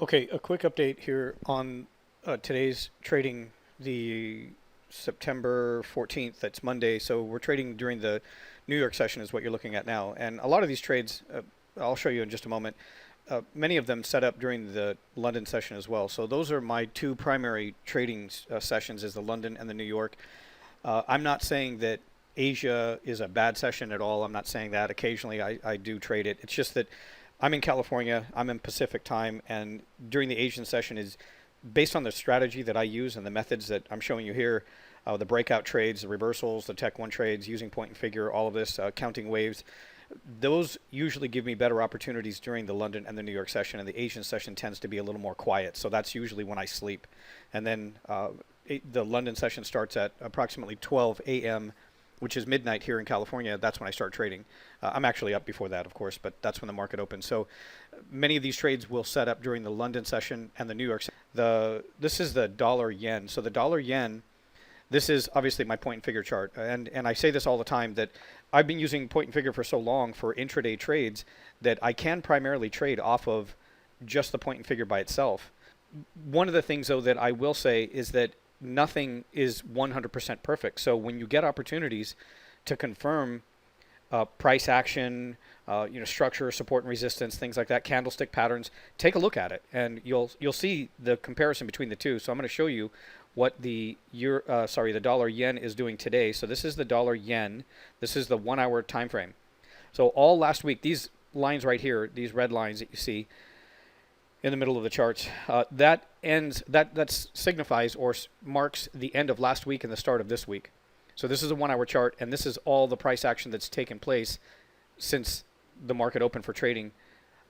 Okay, a quick update here on today's trading, the September 14th, that's Monday. So we're trading during the New York session is what you're looking at now. And a lot of these trades, I'll show you in just a moment, many of them set up during the London session as well. So those are my two primary trading sessions, is the London and the New York. I'm not saying that Asia is a bad session at all. I'm not saying that. Occasionally I do trade it. It's just that I'm in California, I'm in Pacific time, and during the Asian session is based on the strategy that I use and the methods that I'm showing you here, the breakout trades, the reversals, the Tech 1 trades, using point and figure, all of this, counting waves. Those usually give me better opportunities during the London and the New York session, and the Asian session tends to be a little more quiet. So that's usually when I sleep. And then the London session starts at approximately 12 a.m., which is midnight here in California. That's when I start trading. I'm actually up before that, of course, but that's when the market opens. So many of these trades will set up during the London session and the New York session. This is the dollar yen. So the dollar yen, this is obviously my point and figure chart. And I say this all the time, that I've been using point and figure for so long for intraday trades that I can primarily trade off of just the point and figure by itself. One of the things, though, that I will say is that nothing is 100% perfect. So when you get opportunities to confirm price action, structure, support and resistance, things like that, candlestick patterns, take a look at it, and you'll see the comparison between the two. So I'm going to show you what the dollar yen is doing today. So this is the dollar yen. This is the 1 hour time frame. So all last week, these lines right here, these red lines that you see in the middle of the charts, that signifies or marks the end of last week and the start of this week. So this is a 1 hour chart, and this is all the price action that's taken place since the market opened for trading.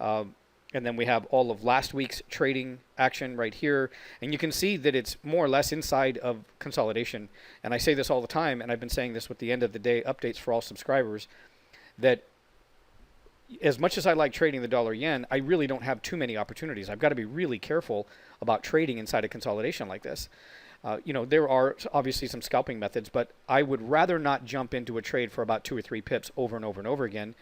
And then we have all of last week's trading action right here. And you can see that it's more or less inside of consolidation. And I say this all the time, and I've been saying this with the end of the day updates for all subscribers, that as much as I like trading the dollar yen, I really don't have too many opportunities. I've got to be really careful about trading inside a consolidation like this. There are obviously some scalping methods, but I would rather not jump into a trade for about 2 or 3 pips over and over and over again.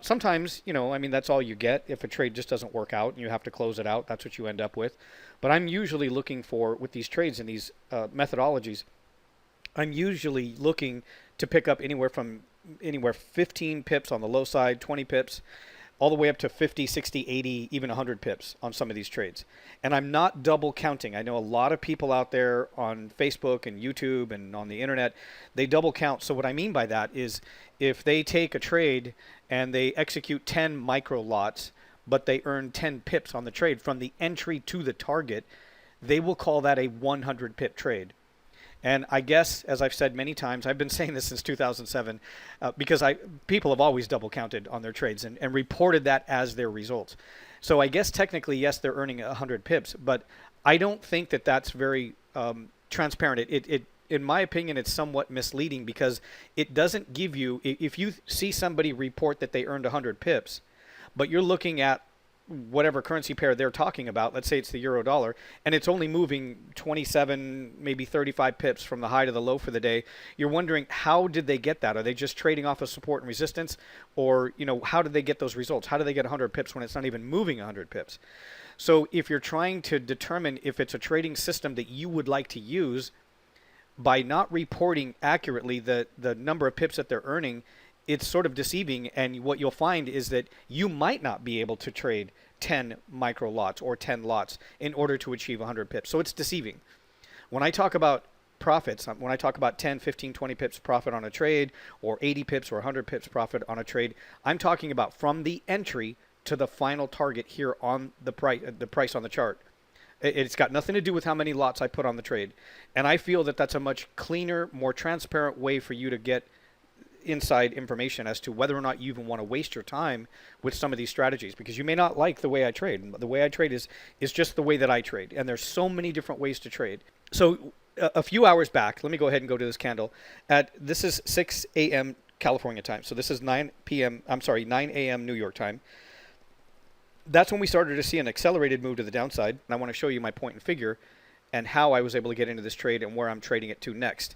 Sometimes, that's all you get. If a trade just doesn't work out and you have to close it out, that's what you end up with. But I'm usually looking for, with these trades and these methodologies, I'm usually looking to pick up anywhere 15 pips on the low side, 20 pips, all the way up to 50, 60, 80, even 100 pips on some of these trades. And I'm not double counting. I know a lot of people out there on Facebook and YouTube and on the internet, they double count. So what I mean by that is if they take a trade and they execute 10 micro lots, but they earn 10 pips on the trade from the entry to the target, they will call that a 100 pip trade. And I guess, as I've said many times, I've been saying this since 2007, because people have always double counted on their trades and reported that as their results. So I guess technically, yes, they're earning 100 pips, but I don't think that that's very transparent. In my opinion, it's somewhat misleading, because it doesn't give you, if you see somebody report that they earned 100 pips, but you're looking at whatever currency pair they're talking about, let's say it's the euro dollar, and it's only moving 27, maybe 35 pips from the high to the low for the day, you're wondering, how did they get that? Are they just trading off of support and resistance? Or, how did they get those results? How do they get 100 pips when it's not even moving 100 pips? So if you're trying to determine if it's a trading system that you would like to use, by not reporting accurately the number of pips that they're earning, it's sort of deceiving, and what you'll find is that you might not be able to trade 10 micro lots or 10 lots in order to achieve 100 pips. So it's deceiving. When I talk about profits, when I talk about 10, 15, 20 pips profit on a trade, or 80 pips or 100 pips profit on a trade, I'm talking about from the entry to the final target here on the price on the chart. It's got nothing to do with how many lots I put on the trade. And I feel that that's a much cleaner, more transparent way for you to get inside information as to whether or not you even want to waste your time with some of these strategies, because you may not like the way I trade. The way I trade is just the way that I trade, and there's so many different ways to trade. So a few hours back, let me go ahead and go to this candle. This is 6 a.m. California time, so this is 9 a.m. New York time. That's when we started to see an accelerated move to the downside, and I want to show you my point and figure and how I was able to get into this trade and where I'm trading it to next.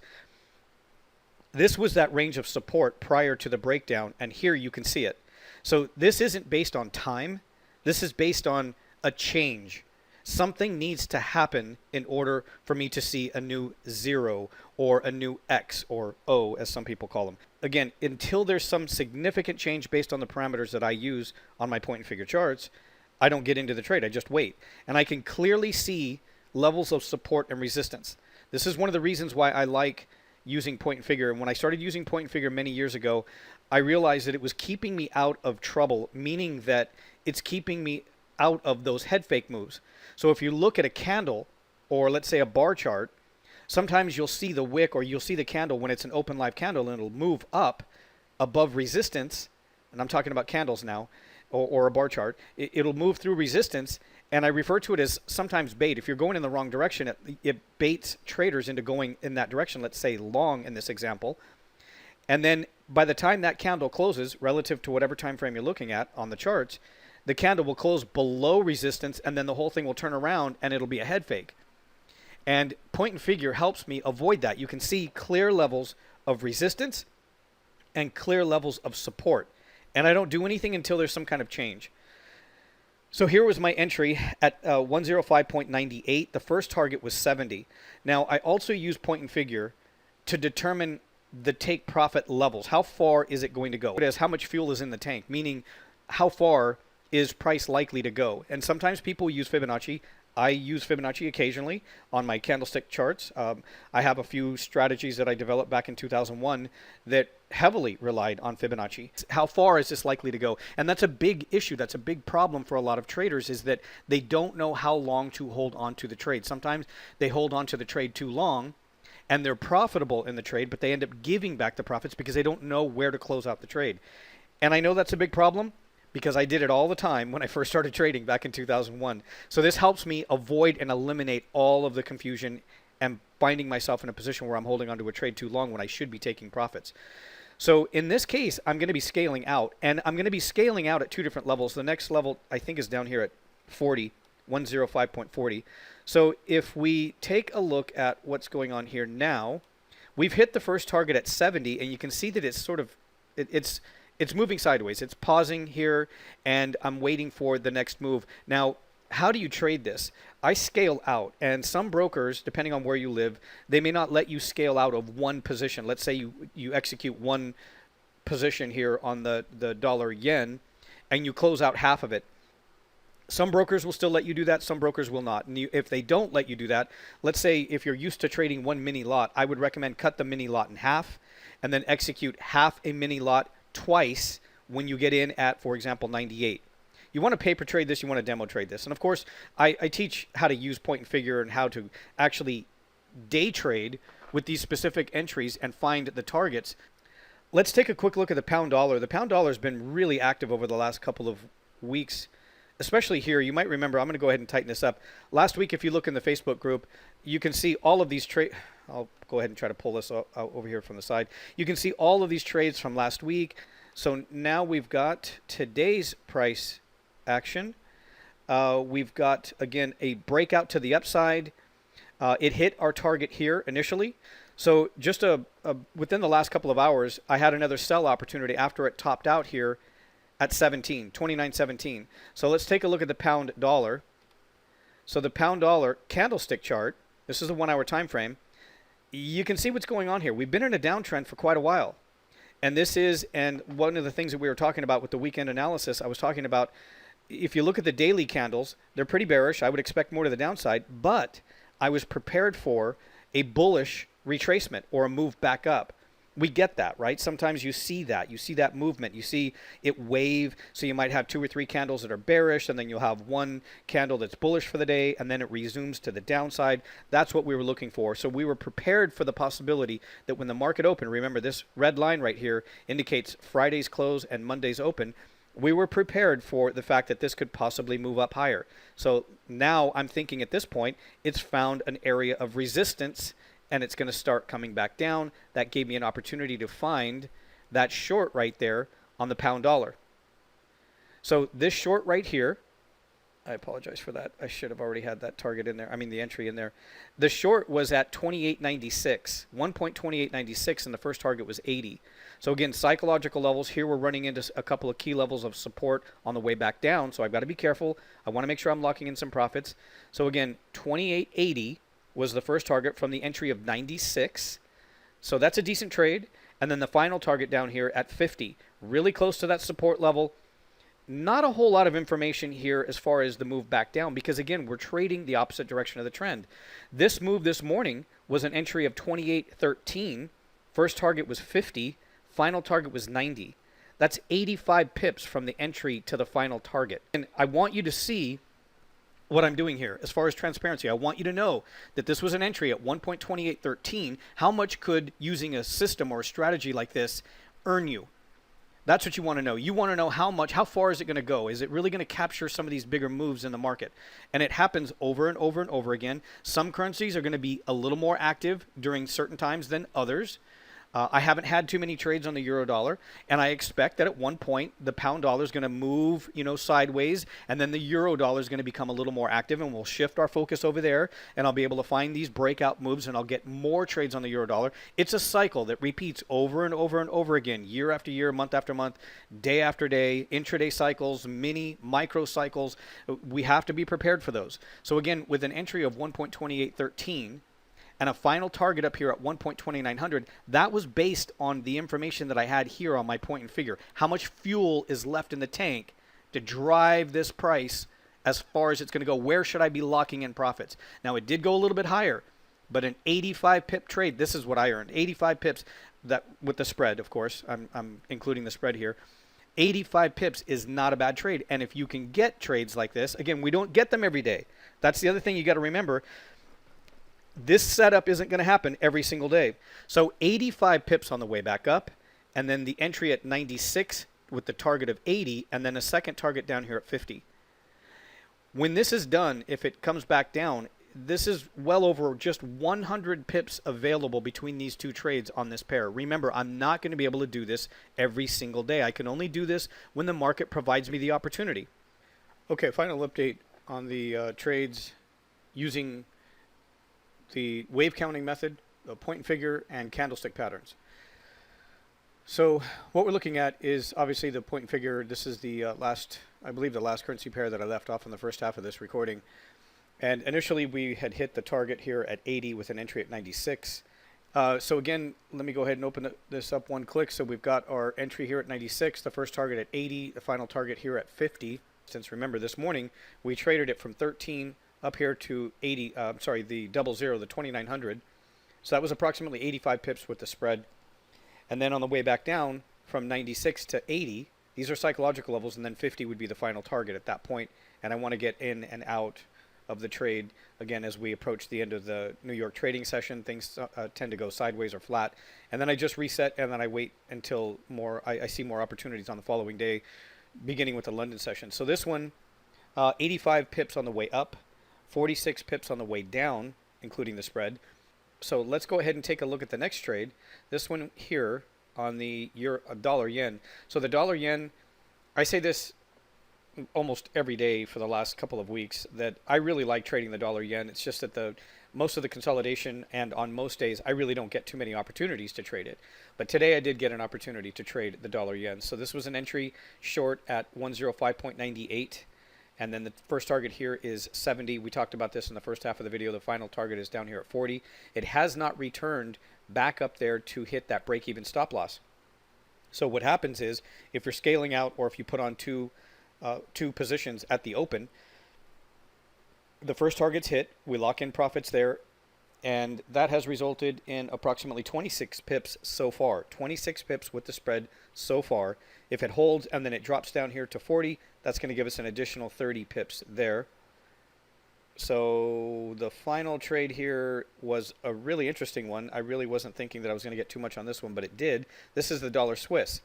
This was that range of support prior to the breakdown, and here you can see it. So this isn't based on time. This is based on a change. Something needs to happen in order for me to see a new 0 or a new X or O, as some people call them. Again, until there's some significant change based on the parameters that I use on my point and figure charts, I don't get into the trade. I just wait. And I can clearly see levels of support and resistance. This is one of the reasons why I like using point and figure. And when I started using point and figure many years ago, I realized that it was keeping me out of trouble, meaning that it's keeping me out of those head fake moves. So if you look at a candle, or let's say a bar chart, sometimes you'll see the wick or you'll see the candle when it's an open live candle, and it'll move up above resistance. And I'm talking about candles now, or a bar chart. It'll move through resistance, and I refer to it as sometimes bait. If you're going in the wrong direction, it baits traders into going in that direction, let's say long in this example. And then by the time that candle closes, relative to whatever time frame you're looking at on the charts, the candle will close below resistance, and then the whole thing will turn around and it'll be a head fake. And point and figure helps me avoid that. You can see clear levels of resistance and clear levels of support. And I don't do anything until there's some kind of change. So here was my entry at 105.98. The first target was 70. Now, I also use point and figure to determine the take profit levels. How far is it going to go? It is how much fuel is in the tank, meaning how far is price likely to go. And sometimes people use Fibonacci. I use Fibonacci occasionally on my candlestick charts. I have a few strategies that I developed back in 2001 that heavily relied on Fibonacci. How far is this likely to go? And that's a big issue. That's a big problem for a lot of traders, is that they don't know how long to hold on to the trade. Sometimes they hold on to the trade too long and they're profitable in the trade, but they end up giving back the profits because they don't know where to close out the trade. And I know that's a big problem, because I did it all the time when I first started trading back in 2001. So this helps me avoid and eliminate all of the confusion and finding myself in a position where I'm holding onto a trade too long when I should be taking profits. So in this case, I'm going to be scaling out, and I'm going to be scaling out at two different levels. The next level, I think, is down here at 40, 105.40. So if we take a look at what's going on here now, we've hit the first target at 70, and you can see that it's sort of, it's moving sideways. It's pausing here, and I'm waiting for the next move. Now, how do you trade this? I scale out, and some brokers, depending on where you live, they may not let you scale out of one position. Let's say you execute one position here on the dollar yen, and you close out half of it. Some brokers will still let you do that. Some brokers will not. And if they don't let you do that, let's say if you're used to trading one mini lot, I would recommend cut the mini lot in half and then execute half a mini lot twice when you get in at, for example, 98. You want to paper trade this, you want to demo trade this. And of course, I teach how to use point and figure and how to actually day trade with these specific entries and find the targets. Let's take a quick look at the pound dollar. The pound dollar has been really active over the last couple of weeks, especially here. You might remember, I'm going to go ahead and tighten this up. Last week, if you look in the Facebook group, you can see all of these trades. I'll go ahead and try to pull this out over here from the side. You can see all of these trades from last week. So now we've got today's price action. We've got, again, a breakout to the upside. It hit our target here initially. So just within the last couple of hours, I had another sell opportunity after it topped out here at 29.17. So let's take a look at the pound dollar. So the pound dollar candlestick chart, this is a 1 hour time frame. You can see what's going on here. We've been in a downtrend for quite a while. And this is, and one of the things that we were talking about with the weekend analysis, I was talking about, if you look at the daily candles, they're pretty bearish. I would expect more to the downside, but I was prepared for a bullish retracement or a move back up. We get that, right? Sometimes you see that movement. You see it wave. So you might have 2 or 3 candles that are bearish, and then you'll have one candle that's bullish for the day, and then it resumes to the downside. That's what we were looking for. So we were prepared for the possibility that when the market opened, remember this red line right here indicates Friday's close and Monday's open. We were prepared for the fact that this could possibly move up higher. So now I'm thinking at this point, it's found an area of resistance, and it's going to start coming back down. That gave me an opportunity to find that short right there on the pound dollar. So this short right here I apologize for that. I should have already had that target in there. I mean, the entry in there. The short was at 28.96, 1.2896, and the first target was 80. So again, psychological levels. Here we're running into a couple of key levels of support on the way back down. So I've got to be careful. I want to make sure I'm locking in some profits. So again, 28.80 was the first target from the entry of 96. So that's a decent trade. And then the final target down here at 50, really close to that support level. Not a whole lot of information here as far as the move back down because, again, we're trading the opposite direction of the trend. This move this morning was an entry of 28.13. First target was 50. Final target was 90. That's 85 pips from the entry to the final target. And I want you to see what I'm doing here as far as transparency. I want you to know that this was an entry at 1.2813. How much could using a system or a strategy like this earn you? That's what you want to know. You want to know how far is it going to go? Is it really going to capture some of these bigger moves in the market? And it happens over and over and over again. Some currencies are going to be a little more active during certain times than others. I haven't had too many trades on the euro dollar, and I expect that at one point the pound dollar is going to move, sideways, and then the euro dollar is going to become a little more active, and we'll shift our focus over there, and I'll be able to find these breakout moves, and I'll get more trades on the euro dollar. It's a cycle that repeats over and over and over again, year after year, month after month, day after day, intraday cycles, micro cycles. We have to be prepared for those. So again, with an entry of 1.2813, and a final target up here at 1.2900, that was based on the information that I had here on my point and figure. How much fuel is left in the tank to drive this price as far as it's going to go? Where should I be locking in profits? Now, it did go a little bit higher, but an 85 pip trade, this is what I earned. 85 pips, that with the spread, of course. I'm including the spread here. 85 pips is not a bad trade. And if you can get trades like this, again, we don't get them every day. That's the other thing you got to remember. This setup isn't going to happen every single day. So 85 pips on the way back up, and then the entry at 96 with the target of 80, and then a second target down here at 50. When this is done, if it comes back down, this is well over just 100 pips available between these two trades on this pair. Remember, I'm not going to be able to do this every single day. I can only do this when the market provides me the opportunity. Okay, final update on the trades using the wave counting method, the point and figure, and candlestick patterns. So what we're looking at is obviously the point and figure. This is the I believe the last currency pair that I left off in the first half of this recording. And initially we had hit the target here at 80 with an entry at 96. So again, let me go ahead and open this up one click. So we've got our entry here at 96, the first target at 80, the final target here at 50. Since remember this morning we traded it from 13 up here to 80, the 00, the 2900. So that was approximately 85 pips with the spread. And then on the way back down from 96 to 80, these are psychological levels, and then 50 would be the final target at that point. And I want to get in and out of the trade again as we approach the end of the New York trading session. Things tend to go sideways or flat. And then I just reset, and then I wait until I see more opportunities on the following day, beginning with the London session. So this one, 85 pips on the way up, 46 pips on the way down, including the spread. So let's go ahead and take a look at the next trade. This one here on the dollar yen. So the dollar yen, I say this almost every day for the last couple of weeks, that I really like trading the dollar yen. It's just that most of the consolidation, and on most days I really don't get too many opportunities to trade it. But today I did get an opportunity to trade the dollar yen. So this was an entry short at 105.98. And then the first target here is 70. We talked about this in the first half of the video. The final target is down here at 40. It has not returned back up there to hit that break-even stop loss. So what happens is, if you're scaling out, or if you put on two positions at the open, the first target's hit. We lock in profits there. And that has resulted in approximately 26 pips so far. 26 pips with the spread so far. If it holds and then it drops down here to 40, that's going to give us an additional 30 pips there. So the final trade here was a really interesting one. I really wasn't thinking that I was going to get too much on this one, but it did. This is the dollar Swiss.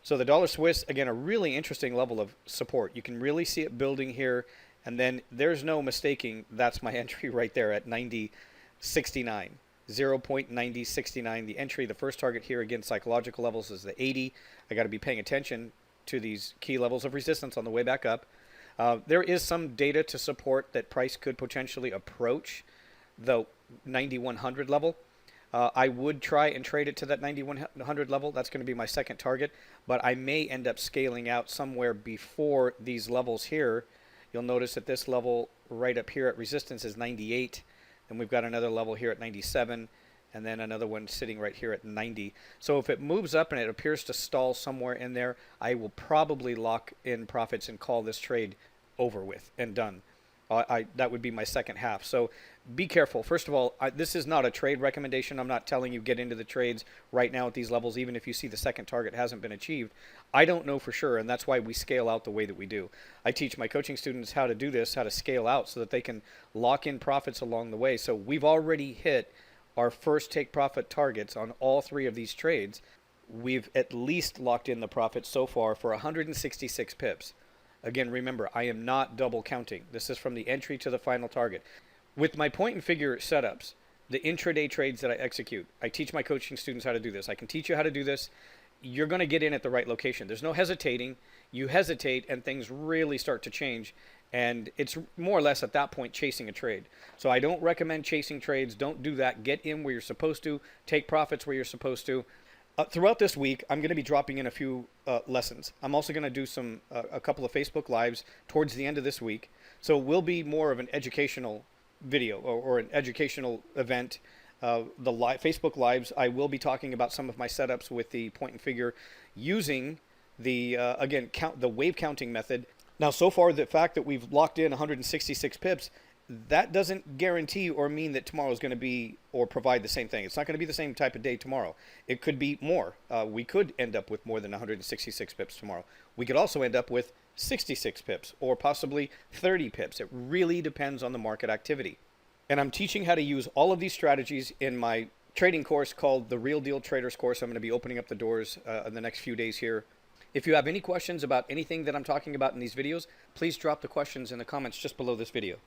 So the dollar Swiss, again, a really interesting level of support. You can really see it building here. And then there's no mistaking, that's my entry right there at 90.69, 0.9069. The entry, the first target here, again, psychological levels, is the 80. I got to be paying attention to these key levels of resistance on the way back up. There is some data to support that price could potentially approach the 9100 level. I would try and trade it to that 9100 level. That's going to be my second target, but I may end up scaling out somewhere before these levels here. You'll notice that this level right up here at resistance is 98, and we've got another level here at 97, and then another one sitting right here at 90. So if it moves up and it appears to stall somewhere in there, I will probably lock in profits and call this trade over with and done. That would be my second half. So be careful. First of all, this is not a trade recommendation. I'm not telling you get into the trades right now at these levels, even if you see the second target hasn't been achieved. I don't know for sure, and that's why we scale out the way that we do. I teach my coaching students how to do this, how to scale out so that they can lock in profits along the way. So we've already hit our first take profit targets on all three of these trades. We've at least locked in the profit so far for 166 pips. Again, remember, I am not double counting. This is from the entry to the final target. With my point and figure setups, the intraday trades that I execute, I teach my coaching students how to do this. I can teach you how to do this. You're going to get in at the right location. There's no hesitating. You hesitate and things really start to change. And it's more or less at that point chasing a trade. So I don't recommend chasing trades. Don't do that. Get in where you're supposed to. Take profits where you're supposed to. Throughout this week, I'm going to be dropping in a few lessons. I'm also going to do a couple of Facebook Lives towards the end of this week. So it will be more of an educational video or an educational event. Facebook Lives, I will be talking about some of my setups with the point and figure using the, the wave counting method. Now, so far, the fact that we've locked in 166 pips, that doesn't guarantee or mean that tomorrow is going to be or provide the same thing. It's not going to be the same type of day tomorrow. It could be more. We could end up with more than 166 pips tomorrow. We could also end up with 66 pips or possibly 30 pips. It really depends on the market activity. And I'm teaching how to use all of these strategies in my trading course called the Real Deal Traders course. I'm going to be opening up the doors in the next few days here. If you have any questions about anything that I'm talking about in these videos, please drop the questions in the comments just below this video.